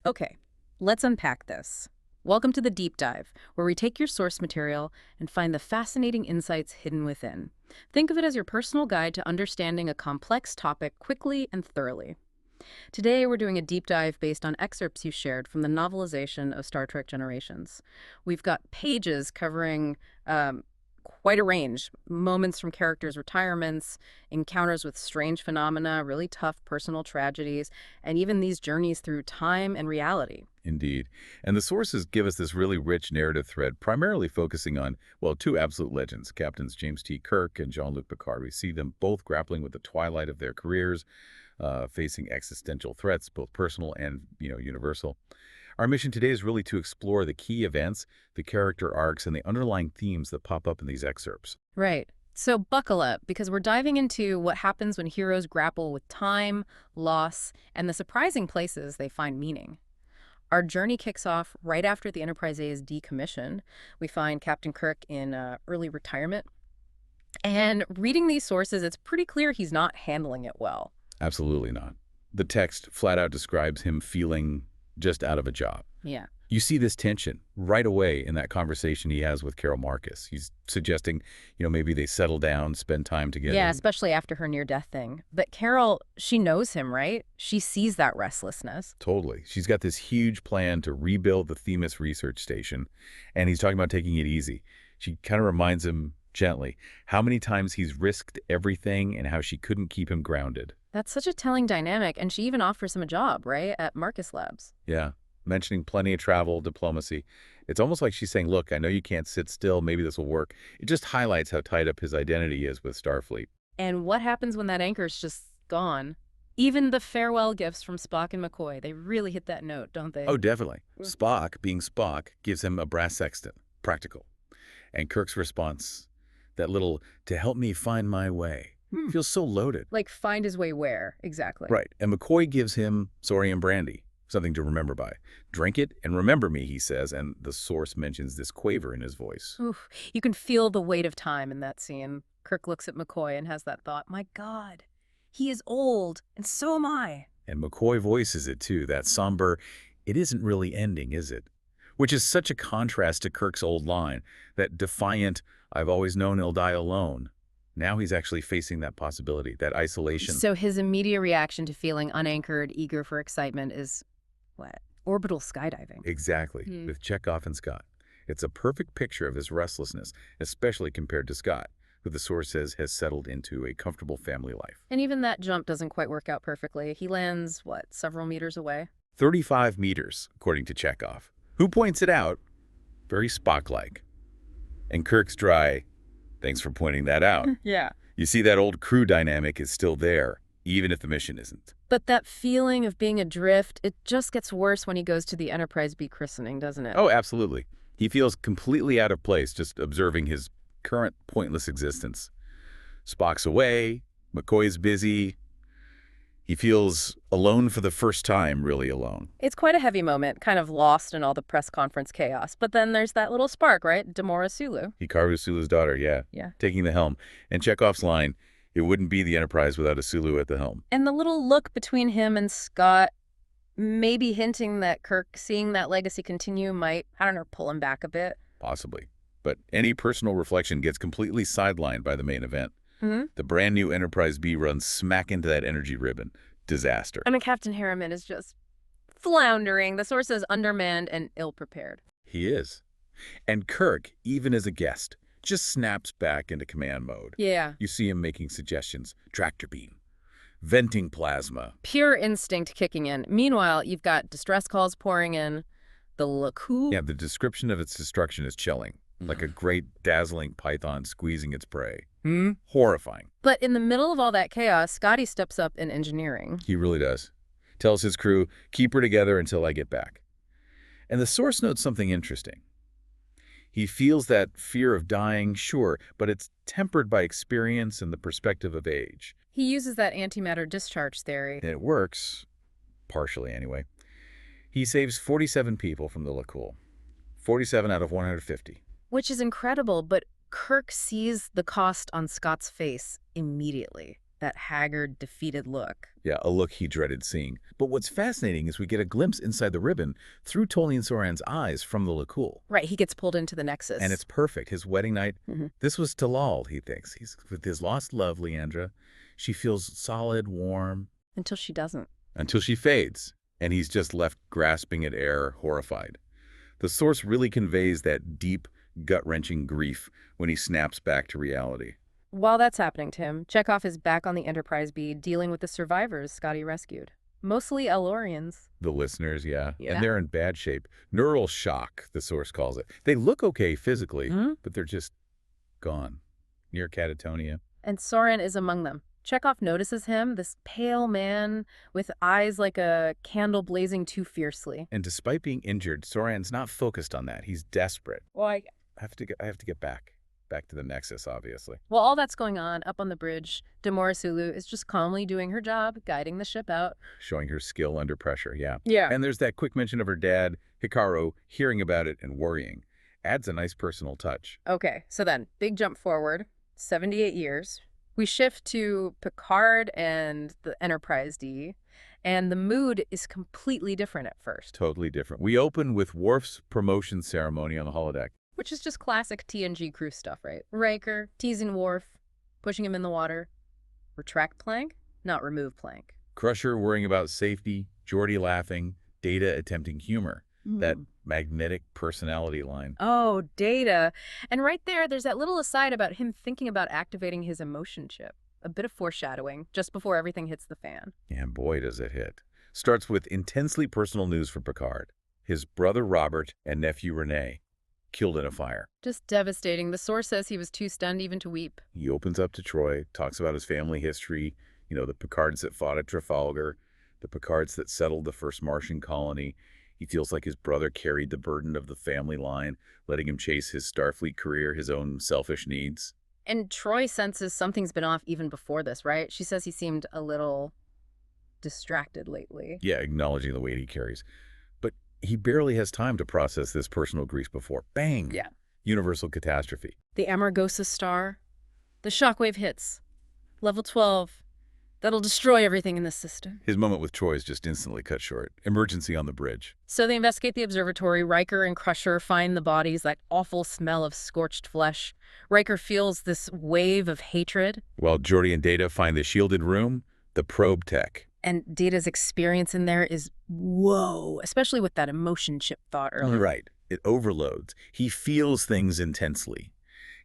Okay, let's unpack this. Welcome to the deep dive, where we take your source material and find the fascinating insights hidden within. Think of it as your personal guide to understanding a complex topic quickly and thoroughly. Today, we're doing a deep dive based on excerpts you shared from the novelization of Star Trek Generations. We've got pages covering quite a range, moments from characters' retirements, encounters with strange phenomena, really tough personal tragedies, and even these journeys through time and reality. Indeed. And the sources give us this really rich narrative thread, primarily focusing on, well, two absolute legends, Captains James T. Kirk and Jean-Luc Picard. We see them both grappling with the twilight of their careers, facing existential threats, both personal and, universal. Our mission today is really to explore the key events, the character arcs, and the underlying themes that pop up in these excerpts. Right. So buckle up, because we're diving into what happens when heroes grapple with time, loss, and the surprising places they find meaning. Our journey kicks off right after the Enterprise A is decommissioned. We find Captain Kirk in early retirement. And reading these sources, it's pretty clear he's not handling it well. Absolutely not. The text flat out describes him feeling just out of a job. Yeah. You see this tension right away in that conversation he has with Carol Marcus. He's suggesting, maybe they settle down, spend time together. Yeah, especially after her near-death thing. But Carol, she knows him, right? She sees that restlessness. Totally. She's got this huge plan to rebuild the Themis research station, and he's talking about taking it easy. She kind of reminds him gently how many times he's risked everything and how she couldn't keep him grounded. That's such a telling dynamic, and she even offers him a job, right, at Marcus Labs. Yeah, mentioning plenty of travel, diplomacy. It's almost like she's saying, look, I know you can't sit still. Maybe this will work. It just highlights how tied up his identity is with Starfleet. And what happens when that anchor's just gone? Even the farewell gifts from Spock and McCoy, they really hit that note, don't they? Oh, definitely. Spock, being Spock, gives him a brass sextant, practical. And Kirk's response, that little, to help me find my way, feels so loaded. Like, find his way where, exactly. Right. And McCoy gives him Soran brandy, something to remember by. Drink it and remember me, he says, and the source mentions this quaver in his voice. Oof, you can feel the weight of time in that scene. Kirk looks at McCoy and has that thought, my God, he is old, and so am I. And McCoy voices it too, that somber, it isn't really ending, is it? Which is such a contrast to Kirk's old line, that defiant, I've always known he'll die alone. Now he's actually facing that possibility, that isolation. So his immediate reaction to feeling unanchored, eager for excitement is, what? Orbital skydiving. Exactly, with Chekhov and Scott. It's a perfect picture of his restlessness, especially compared to Scott, who the source says has settled into a comfortable family life. And even that jump doesn't quite work out perfectly. He lands, what, several meters away? 35 meters, according to Chekhov. Who points it out? Very Spock-like. And Kirk's dry, thanks for pointing that out. Yeah. You see, that old crew dynamic is still there, even if the mission isn't. But that feeling of being adrift, it just gets worse when he goes to the Enterprise B christening, doesn't it? Oh, absolutely. He feels completely out of place just observing his current pointless existence. Spock's away, McCoy's busy. He feels alone for the first time, really alone. It's quite a heavy moment, kind of lost in all the press conference chaos. But then there's that little spark, right? Demora Sulu. Hikaru Sulu's daughter, yeah. Yeah. Taking the helm. And Chekhov's line, it wouldn't be the Enterprise without a Sulu at the helm. And the little look between him and Scott, maybe hinting that Kirk seeing that legacy continue might, I don't know, pull him back a bit. Possibly. But any personal reflection gets completely sidelined by the main event. The brand new Enterprise B runs smack into that energy ribbon. Disaster. I mean, Captain Harriman is just floundering. The source is undermanned and ill-prepared. He is. And Kirk, even as a guest, just snaps back into command mode. Yeah. You see him making suggestions. Tractor beam. Venting plasma. Pure instinct kicking in. Meanwhile, you've got distress calls pouring in. The Laku. Yeah, the description of its destruction is chilling. Like a great dazzling python squeezing its prey. Horrifying. But in the middle of all that chaos, Scotty steps up in engineering. He really does. Tells his crew, keep her together until I get back. And the source notes something interesting. He feels that fear of dying, sure, but it's tempered by experience and the perspective of age. He uses that antimatter discharge theory. And it works, partially anyway. He saves 47 people from the Lakul. 47 out of 150. Which is incredible, but Kirk sees the cost on Scott's face immediately. that haggard, defeated look. Yeah, a look he dreaded seeing. But what's fascinating is we get a glimpse inside the ribbon through Tolian Soran's eyes from the Lakul. Right, he gets pulled into the Nexus. And it's perfect. His wedding night, Mm-hmm. this was Talal, he thinks. He's with his lost love, Leandra. She feels solid, warm. Until she doesn't. Until she fades. And he's just left grasping at air, horrified. The source really conveys that deep, gut-wrenching grief when he snaps back to reality. While that's happening to him, Chekhov is back on the Enterprise B dealing with the survivors Scotty rescued. Mostly Elorians. The listeners, yeah. Yeah. And they're in bad shape. Neural shock, the source calls it. They look okay physically, but they're just gone. Near catatonia. And Soran is among them. Chekhov notices him, this pale man with eyes like a candle blazing too fiercely. And despite being injured, Soran's not focused on that. He's desperate. Well, I have to get back to the Nexus, obviously. While all that's going on, up on the bridge, Demorisulu is just calmly doing her job, guiding the ship out. Showing her skill under pressure, yeah. Yeah. And there's that quick mention of her dad, Hikaru, hearing about it and worrying. Adds a nice personal touch. Okay, so then, big jump forward, 78 years. We shift to Picard and the Enterprise D, and the mood is completely different at first. Totally different. We open with Worf's promotion ceremony on the holodeck. Which is just classic TNG crew stuff, right? Riker teasing Worf, pushing him in the water. Retract plank, not remove plank. Crusher worrying about safety, Geordi laughing, Data attempting humor. That magnetic personality line. Oh, Data. And right there's that little aside about him thinking about activating his emotion chip. A bit of foreshadowing just before everything hits the fan. And boy, does it hit. Starts with intensely personal news for Picard. His brother Robert and nephew Rene killed in a fire. Just devastating. The source says he was too stunned even to weep. He opens up to Troy, talks about his family history, the Picards that fought at Trafalgar, the Picards that settled the first Martian colony. He feels like his brother carried the burden of the family line, letting him chase his Starfleet career, his own selfish needs. And Troy senses something's been off even before this, right? She says he seemed a little distracted lately. Yeah, acknowledging the weight he carries. But he barely has time to process this personal grief before, bang, Yeah. universal catastrophe. The Amargosa star. The shockwave hits. Level 12. That'll destroy everything in this system. His moment with Troy is just instantly cut short. Emergency on the bridge. So they investigate the observatory. Riker and Crusher find the bodies, that awful smell of scorched flesh. Riker feels this wave of hatred. While Geordi and Data find the shielded room, the probe tech. And Data's experience in there is whoa, especially with that emotion chip thought earlier. Right. It overloads. He feels things intensely.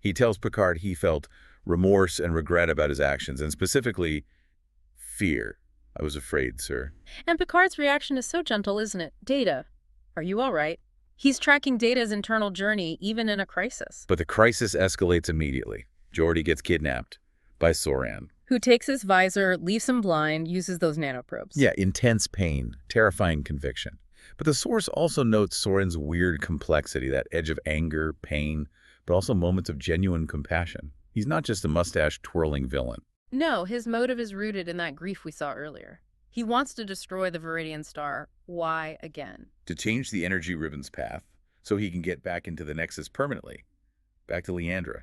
He tells Picard he felt remorse and regret about his actions, and specifically, fear. I was afraid, sir. And Picard's reaction is so gentle, isn't it? Data, are you all right? He's tracking Data's internal journey, even in a crisis. But the crisis escalates immediately. Geordi gets kidnapped by Soran. Who takes his visor, leaves him blind, uses those nanoprobes. Yeah, intense pain, terrifying conviction. But the source also notes Soran's weird complexity, that edge of anger, pain, but also moments of genuine compassion. He's not just a mustache-twirling villain. No, his motive is rooted in that grief we saw earlier. He wants to destroy the Viridian Star. Why again? To change the energy ribbon's path so he can get back into the Nexus permanently. Back to Leandra.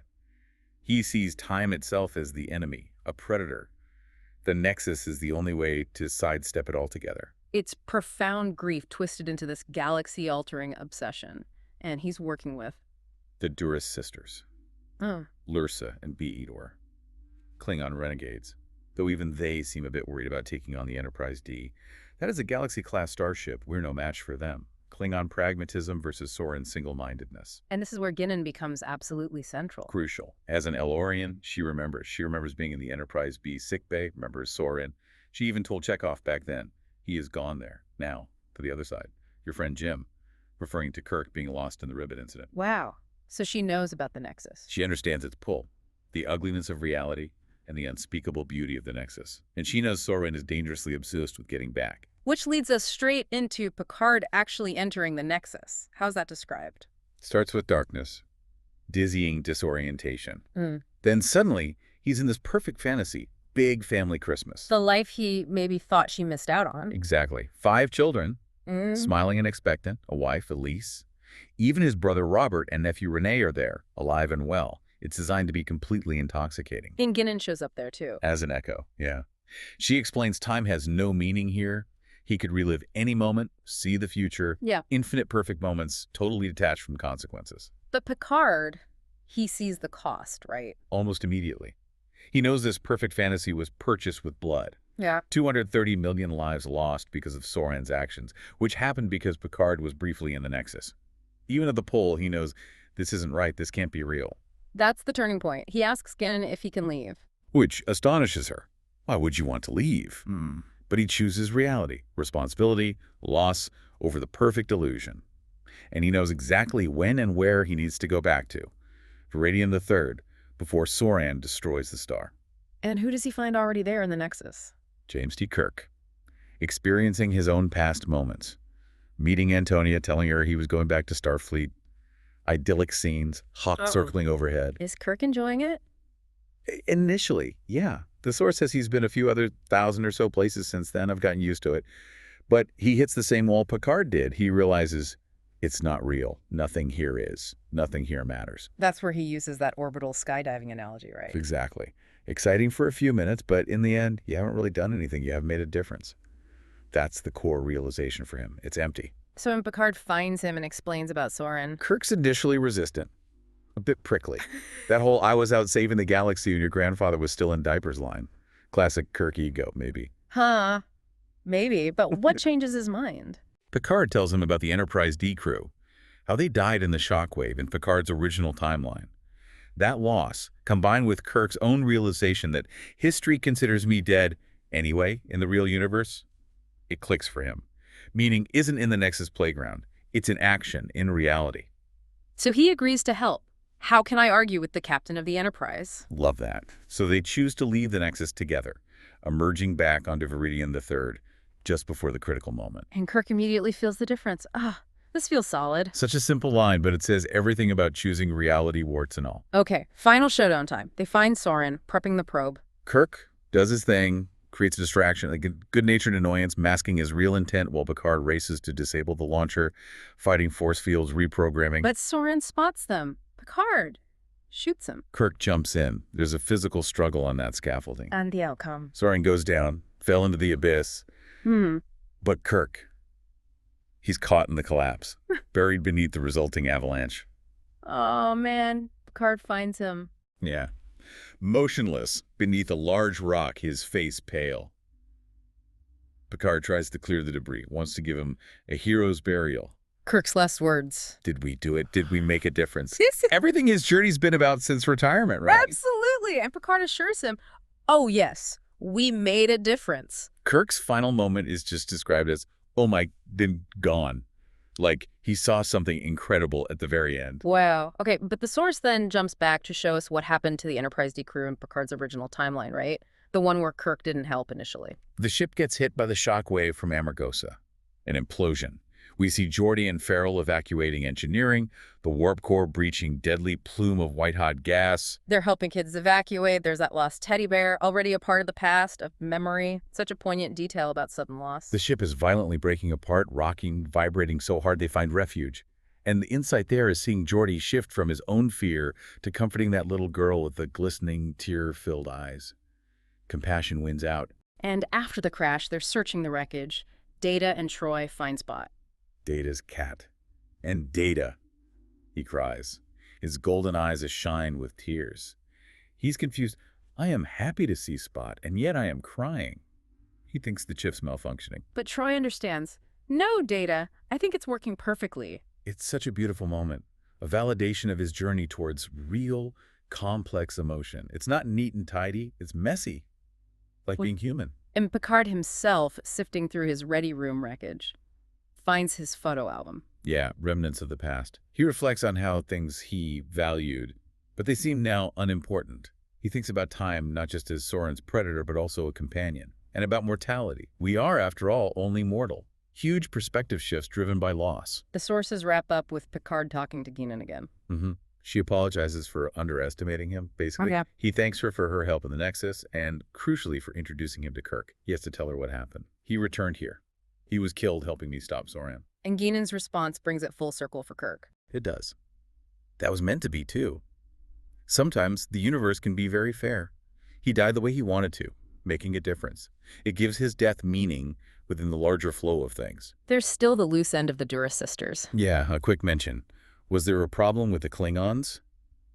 He sees time itself as the enemy, a predator. The Nexus is the only way to sidestep it altogether. It's profound grief twisted into this galaxy-altering obsession. And he's working with... The Duras sisters. Lursa and Beedor. Klingon renegades, though even they seem a bit worried about taking on the Enterprise D. That is a Galaxy-class starship. We're no match for them. Klingon pragmatism versus Soran's single-mindedness. And this is where Guinan becomes absolutely central. Crucial. As an Elorian, she remembers. She remembers being in the Enterprise B sickbay, remembers Soran. She even told Chekhov back then, he is gone there, now, to the other side. Your friend Jim, referring to Kirk being lost in the Ribbit incident. Wow. So she knows about the Nexus. She understands its pull, the ugliness of reality, and the unspeakable beauty of the Nexus. And she knows Soran is dangerously obsessed with getting back. Which leads us straight into Picard actually entering the Nexus. How's that described? Starts with darkness, dizzying disorientation. Then suddenly, he's in this perfect fantasy, big family Christmas. The life he maybe thought she missed out on. Exactly. 5 children, smiling and expectant, a wife, Elise. Even his brother Robert and nephew Rene are there, alive and well. It's designed to be completely intoxicating. And Guinan shows up there, too. As an echo, yeah. She explains time has no meaning here. He could relive any moment, see the future, Yeah. infinite perfect moments, totally detached from consequences. But Picard, he sees the cost, right? Almost immediately. He knows this perfect fantasy was purchased with blood. Yeah. 230 million lives lost because of Soran's actions, which happened because Picard was briefly in the Nexus. Even at the pole, he knows this isn't right, this can't be real. That's the turning point. He asks Guinan if he can leave. Which astonishes her. Why would you want to leave? But he chooses reality, responsibility, loss over the perfect illusion. And he knows exactly when and where he needs to go back to. Viridian III, before Soran destroys the star. And who does he find already there in the Nexus? James T. Kirk, experiencing his own past moments. Meeting Antonia, telling her he was going back to Starfleet. Idyllic scenes, hawk circling overhead. Is Kirk enjoying it? Initially, yeah. The source says he's been a few other 1,000 or so places since then. I've gotten used to it. But he hits the same wall Picard did. He realizes it's not real. Nothing here is. Nothing here matters. That's where he uses that orbital skydiving analogy, right? Exactly. Exciting for a few minutes, but in the end, you haven't really done anything. You haven't made a difference. That's the core realization for him. It's empty. So when Picard finds him and explains about Soran... Kirk's initially resistant. A bit prickly. That whole I was out saving the galaxy and your grandfather was still in diapers line. Classic Kirk ego, maybe. Huh. Maybe, but what changes his mind? Picard tells him about the Enterprise D crew, how they died in the shockwave in Picard's original timeline. That loss, combined with Kirk's own realization that history considers me dead anyway in the real universe, it clicks for him. Meaning isn't in the Nexus playground. It's in action, in reality. So he agrees to help. How can I argue with the captain of the Enterprise? Love that. So they choose to leave the Nexus together, emerging back onto Viridian III, just before the critical moment. And Kirk immediately feels the difference. This feels solid. Such a simple line, but it says everything about choosing reality, warts and all. Okay, final showdown time. They find Soran, prepping the probe. Kirk does his thing, creates a distraction, like a good-natured annoyance, masking his real intent while Picard races to disable the launcher, fighting force fields, reprogramming. But Soran spots them. Picard shoots him. Kirk jumps in. There's a physical struggle on that scaffolding. And the outcome. Soran goes down, fell into the abyss. But Kirk, he's caught in the collapse, buried beneath the resulting avalanche. Oh, man. Picard finds him. Yeah. Motionless beneath a large rock, his face pale. Picard tries to clear the debris, wants to give him a hero's burial. Kirk's last words. Did we do it? Did we make a difference? Everything his journey's been about since retirement, right? Absolutely. And Picard assures him, oh, yes, we made a difference. Kirk's final moment is just described as, oh my, then gone. Like he saw something incredible at the very end. Wow. Okay, but the source then jumps back to show us what happened to the Enterprise D crew in Picard's original timeline, right? The one where Kirk didn't help initially. The ship gets hit by the shockwave from Amargosa, an implosion. We see Geordi and Farrell evacuating engineering, the warp core breaching deadly plume of white-hot gas. They're helping kids evacuate. There's that lost teddy bear, already a part of the past, of memory. Such a poignant detail about sudden loss. The ship is violently breaking apart, rocking, vibrating so hard they find refuge. And the insight there is seeing Geordi shift from his own fear to comforting that little girl with the glistening, tear-filled eyes. Compassion wins out. And after the crash, they're searching the wreckage. Data and Troy find Spot. Data's cat. And Data, he cries, his golden eyes ashine with tears. He's confused. I am happy to see Spot, and yet I am crying. He thinks the chip's malfunctioning. But Troy understands. No, Data. I think it's working perfectly. It's such a beautiful moment, a validation of his journey towards real, complex emotion. It's not neat and tidy. It's messy, like being human. And Picard himself, sifting through his ready room wreckage, finds his photo album. Yeah, remnants of the past. He reflects on how things he valued, but they seem now unimportant. He thinks about time not just as Soran's predator, but also a companion, and about mortality. We are, after all, only mortal. Huge perspective shifts driven by loss. The sources wrap up with Picard talking to Guinan again. She apologizes for underestimating him, basically. He thanks her for her help in the Nexus, and crucially for introducing him to Kirk. He has to tell her what happened. He returned here. He was killed helping me stop Soran. And Guinan's response brings it full circle for Kirk. It does. That was meant to be, too. Sometimes the universe can be very fair. He died the way he wanted to, making a difference. It gives his death meaning within the larger flow of things. There's still the loose end of the Duras sisters. Yeah, a quick mention. Was there a problem with the Klingons?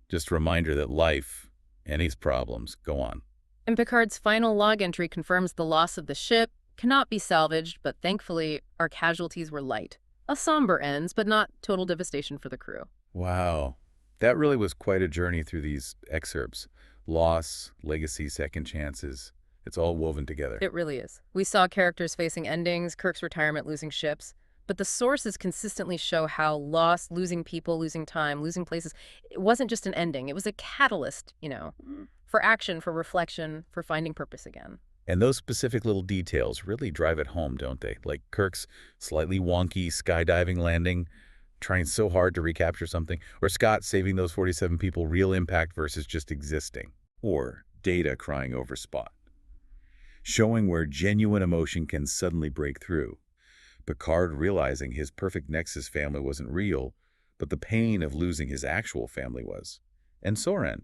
Just a reminder that life and its problems go on. And Picard's final log entry confirms the loss of the ship cannot be salvaged, but thankfully our casualties were light. A somber ends, but not total devastation for the crew. Wow. That really was quite a journey through these excerpts. Loss, legacy, second chances. It's all woven together. It really is. We saw characters facing endings, Kirk's retirement, losing ships, but the sources consistently show how loss, losing people, losing time, losing places, it wasn't just an ending. It was a catalyst, for action, for reflection, for finding purpose again. And those specific little details really drive it home, don't they? Like Kirk's slightly wonky skydiving landing, trying so hard to recapture something, or Scott saving those 47 people, real impact versus just existing, or Data crying over Spot, showing where genuine emotion can suddenly break through. Picard realizing his perfect Nexus family wasn't real, but the pain of losing his actual family was. And Soran,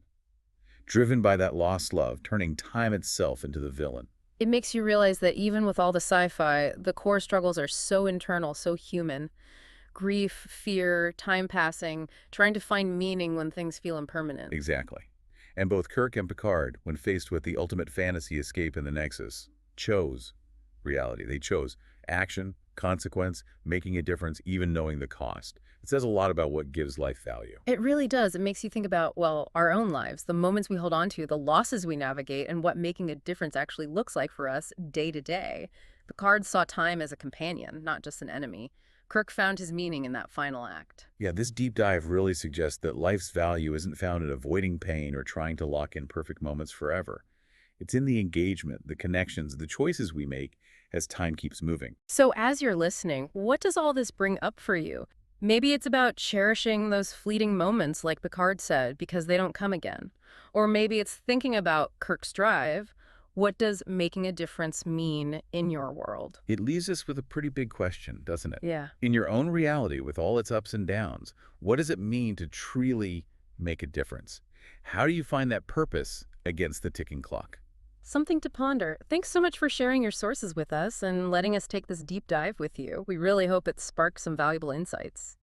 driven by that lost love, turning time itself into the villain. It makes you realize that even with all the sci-fi, the core struggles are so internal, so human. Grief, fear, time passing, trying to find meaning when things feel impermanent. Exactly. And both Kirk and Picard, when faced with the ultimate fantasy escape in the Nexus, chose reality. They chose action, consequence, making a difference, even knowing the cost. It says a lot about what gives life value. It really does. It makes you think about, well, our own lives, the moments we hold on to, the losses we navigate, and what making a difference actually looks like for us day to day. Picard saw time as a companion, not just an enemy. Kirk found his meaning in that final act. Yeah, this deep dive really suggests that life's value isn't found in avoiding pain or trying to lock in perfect moments forever. It's in the engagement, the connections, the choices we make as time keeps moving. So as you're listening, what does all this bring up for you? Maybe it's about cherishing those fleeting moments, like Picard said, because they don't come again. Or maybe it's thinking about Kirk's drive. What does making a difference mean in your world? It leaves us with a pretty big question, doesn't it? Yeah. In your own reality, with all its ups and downs, what does it mean to truly make a difference? How do you find that purpose against the ticking clock? Something to ponder. Thanks so much for sharing your sources with us and letting us take this deep dive with you. We really hope it sparks some valuable insights.